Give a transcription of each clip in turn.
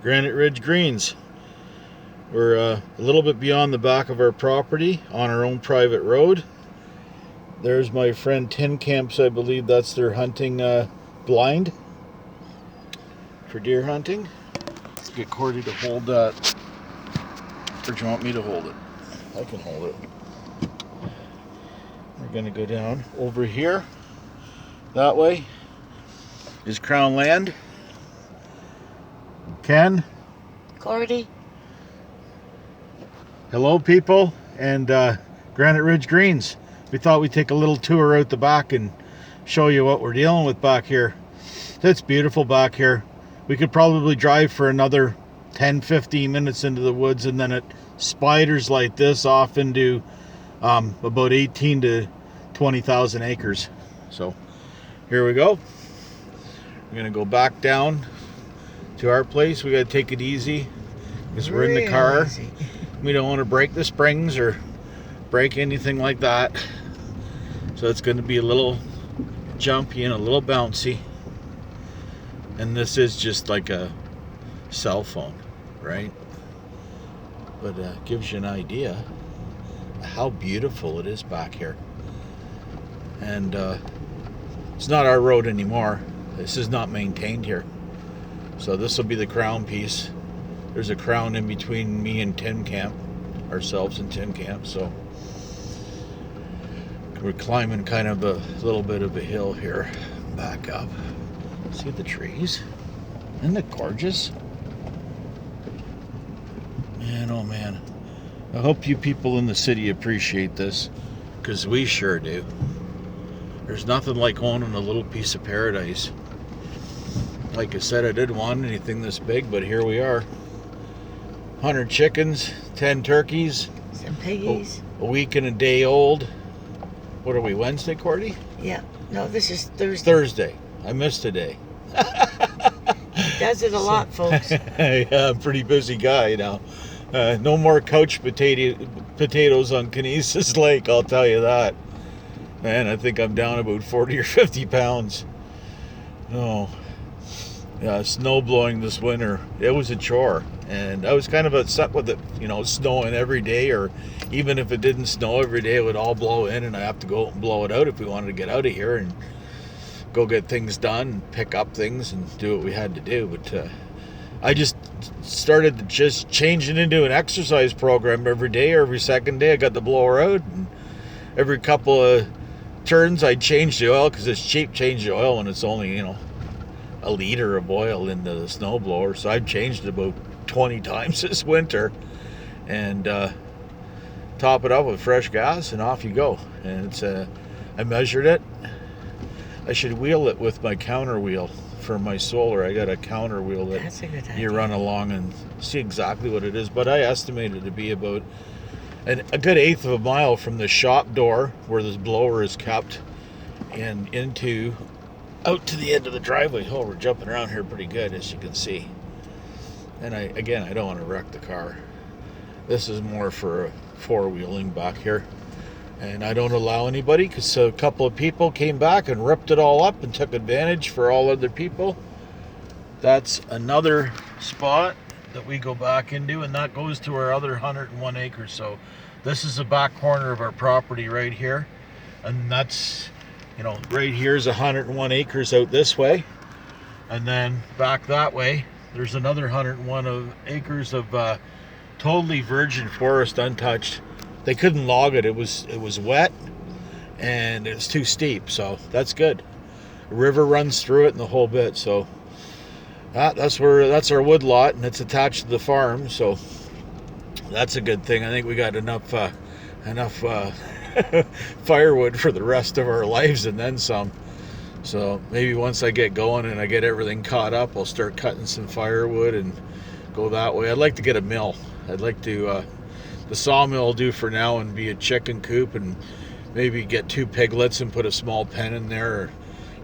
Granite Ridge Greens. We're a little bit beyond the back of our property on our own private road. There's my friend Tin Camps. I believe that's their hunting blind for deer hunting. Let's get Cordy to hold that. Or do you want me to hold it? I can hold it. We're going to go down over here. That way is Crown Land. Ken. Cordy. Hello, people, and Granite Ridge Greens. We thought we'd take a little tour out the back and show you what we're dealing with back here. It's beautiful back here. We could probably drive for another 10-15 minutes into the woods, and then it spiders like this off into about 18 to 20,000 acres. So here we go. We're gonna go back down to our place. We gotta take it easy because we're in the car. Easy. We don't want to break the springs or break anything like that. So it's going to be a little jumpy and a little bouncy. And this is just like a cell phone, right? But gives you an idea of how beautiful it is back here. And it's not our road anymore. This is not maintained here. So this will be the crown piece. There's a crown in between me and Tin Camp, ourselves and Tin Camp, so we're climbing kind of a little bit of a hill here. Back up. See the trees? Isn't it gorgeous? Man, oh man. I hope you people in the city appreciate this, because we sure do. There's nothing like owning a little piece of paradise. Like I said, I didn't want anything this big, but here we are. 100 chickens, 10 turkeys, some piggies. A week and a day old. What are we, Wednesday, Cordy? Yeah. No, this is Thursday. Thursday. I missed a day. Does it a lot, folks. Yeah, I'm a pretty busy guy now. No more couch potatoes on Kinesis Lake, I'll tell you that. Man, I think I'm down about 40 or 50 pounds. Oh. Yeah, snow blowing this winter. It was a chore. And I was kind of upset with it, you know, snowing every day, or even if it didn't snow every day, it would all blow in and I have to go and blow it out if we wanted to get out of here and go get things done and pick up things and do what we had to do. But I just started to just change it into an exercise program every day or every second day. I got the blower out, and every couple of turns I'd change the oil, because it's cheap to change the oil when it's only, you know, a liter of oil into the snowblower. So I've changed it about 20 times this winter, and top it up with fresh gas and off you go. And it's I measured it. I should wheel it with my counter wheel for my solar. I got a counter wheel that That's a good idea. you run along and see exactly what it is. But I estimated it to be about a good eighth of a mile from the shop door where this blower is kept and into out to the end of the driveway. Oh, we're jumping around here pretty good, as you can see. And I don't want to wreck the car. This is more for four-wheeling back here. And I don't allow anybody, because a couple of people came back and ripped it all up and took advantage for all other people. That's another spot that we go back into, and that goes to our other 101 acres. So this is the back corner of our property right here. And that's, you know, right here is 101 acres out this way. And then back that way, there's another 101 acres of totally virgin forest, untouched. They couldn't log it. It was wet and it's too steep, so that's good. A river runs through it and the whole bit, so that's our wood lot, and it's attached to the farm, so that's a good thing. I think we got enough firewood for the rest of our lives and then some. So maybe once I get going and I get everything caught up, I'll start cutting some firewood and go that way. I'd like to get a mill. I'd like to, the sawmill will do for now and be a chicken coop, and maybe get 2 piglets and put a small pen in there, or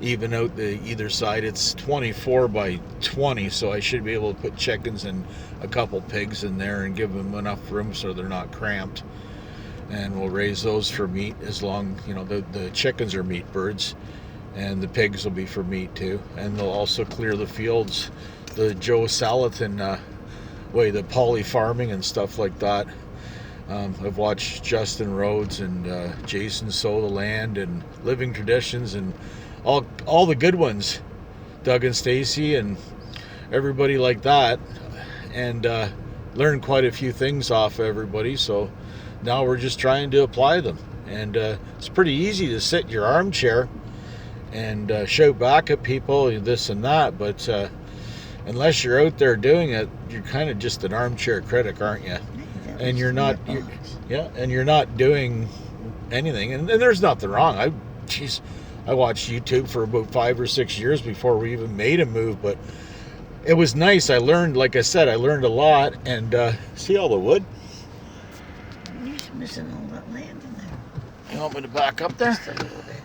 even out the either side. It's 24 by 20, so I should be able to put chickens and a couple pigs in there and give them enough room so they're not cramped. And we'll raise those for meat, as long, you know, the chickens are meat birds, and the pigs will be for meat too. And they'll also clear the fields the Joe Salatin way, the poly farming and stuff like that. I've watched Justin Rhodes and Jason Sow the Land and Living Traditions and all the good ones, Doug and Stacy and everybody like that, and learned quite a few things off everybody. So now we're just trying to apply them, and it's pretty easy to sit in your armchair and shout back at people, this and that, but unless you're out there doing it, you're kind of just an armchair critic, aren't you? And you're not, and you're not doing anything. And there's nothing wrong. I watched YouTube for about 5 or 6 years before we even made a move, but it was nice. I learned, like I said, I learned a lot. And see all the wood? You're missing all that land in there. You want me to back up there? Just a little bit.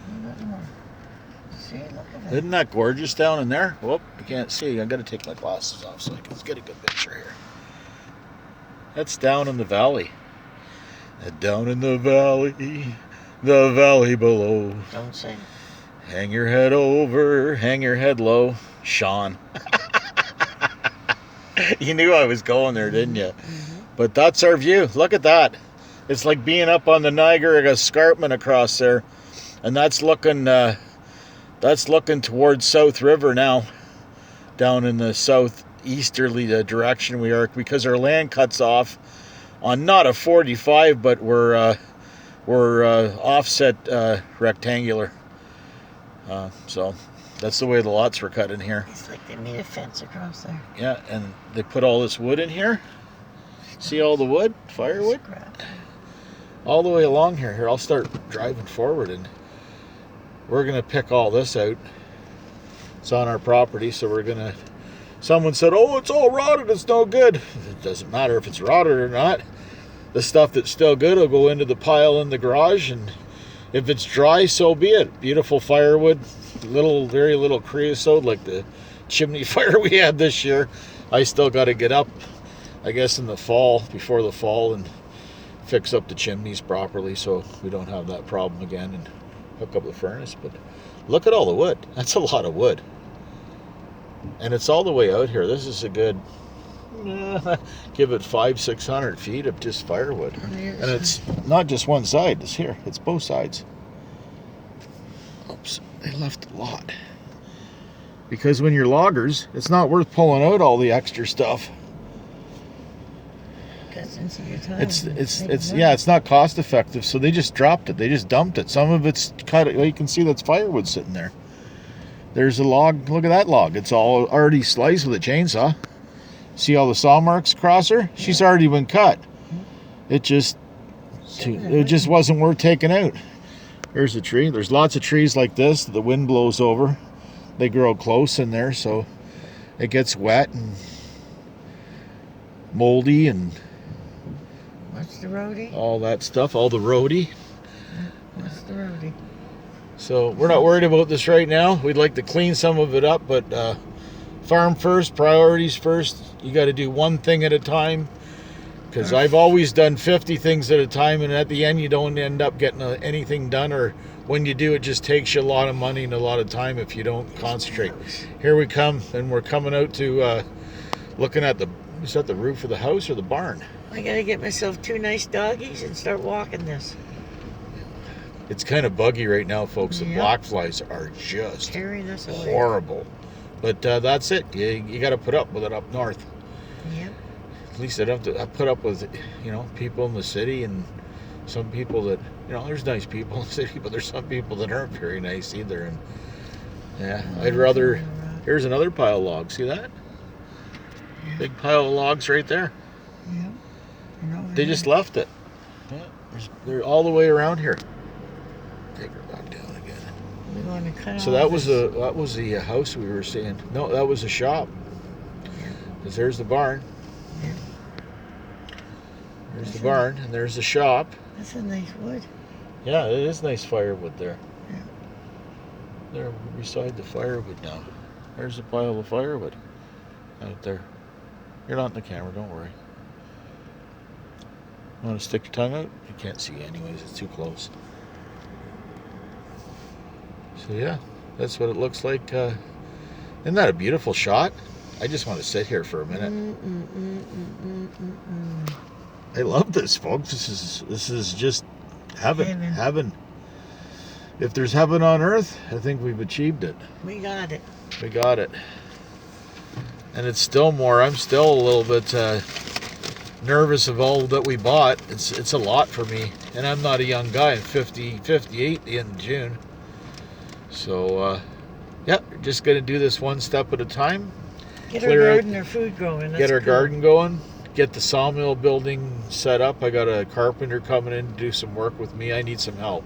A little more. See, look at that. Isn't that gorgeous down in there? Whoop, I can't see. I got to take my glasses off so I can get a good picture here. That's down in the valley. Down in the valley below. Don't say. Hang your head over, hang your head low. Sean. You knew I was going there, didn't you? Mm-hmm. But that's our view. Look at that. It's like being up on the Niagara Escarpment across there. And that's looking towards South River now. Down in the southeasterly direction we are, because our land cuts off on not a 45, but we're offset rectangular. So that's the way the lots were cut in here. It's like they made a fence across there. Yeah, and they put all this wood in here. See all the wood, firewood, all the way along here. Here, I'll start driving forward, and we're gonna pick all this out. It's on our property, so we're gonna. Someone said, "Oh, it's all rotted. It's no good." It doesn't matter if it's rotted or not. The stuff that's still good will go into the pile in the garage, and if it's dry, so be it. Beautiful firewood, very little creosote, like the chimney fire we had this year. I still got to get up, I guess, in the fall, before the fall, and fix up the chimneys properly so we don't have that problem again, and hook up the furnace. But look at all the wood. That's a lot of wood. And it's all the way out here. This is a good, give it 500-600 feet of just firewood. And it's not just one side. It's here. It's both sides. Oops, they left a lot. Because when you're loggers, it's not worth pulling out all the extra stuff. It's not cost effective, so they just dropped it. They just dumped it. Some of it's cut. You can see that's firewood sitting there. There's a log. Look at that log. It's all already sliced with a chainsaw. See all the saw marks across her? She's already been cut. It just wasn't worth taking out. There's a tree. There's lots of trees like this. The wind blows over. They grow close in there, so it gets wet and moldy and what's the roadie? All that stuff. All the roadie. What's the roadie? So we're not worried about this right now. We'd like to clean some of it up, but farm first, priorities first. You got to do one thing at a time, because I've always done 50 things at a time, and at the end you don't end up getting anything done, or when you do, it just takes you a lot of money and a lot of time if you don't concentrate. Here we come, and we're coming out to looking at is that the roof of the house or the barn? I got to get myself 2 nice doggies and start walking this. It's kind of buggy right now, folks. The black flies are just carrying us away. Horrible. But that's it. You got to put up with it up north. Yep. At least I don't have to put up with, people in the city, and some people that, there's nice people in the city, but there's some people that aren't very nice either. And yeah, I'd rather. Here's another pile of logs. See that? Yeah. Big pile of logs right there. Yeah. They just left it. Yeah. They're all the way around here. Take her back down again. We want to cut so that was the house we were seeing. No, that was a shop. Because there's the barn. Yeah. There's the barn, and there's the shop. That's a nice wood. Yeah, it is nice firewood there. Yeah. There beside the firewood now. There's a pile of firewood out there. You're not in the camera, don't worry. You want to stick your tongue out? You can't see anyways, it's too close. So yeah, That's what it looks like. Isn't that a beautiful shot? I just want to sit here for a minute. I love this, folks. This is just heaven. Heaven. If there's heaven on earth, I think we've achieved it. We got it. We got it. And it's still more. I'm still a little bit nervous of all that we bought. It's a lot for me. And I'm not a young guy. I'm 58 in June. So, yeah, just going to do this one step at a time. Get our garden or food growing. Get our garden going. Get the sawmill building set up. I got a carpenter coming in to do some work with me. I need some help.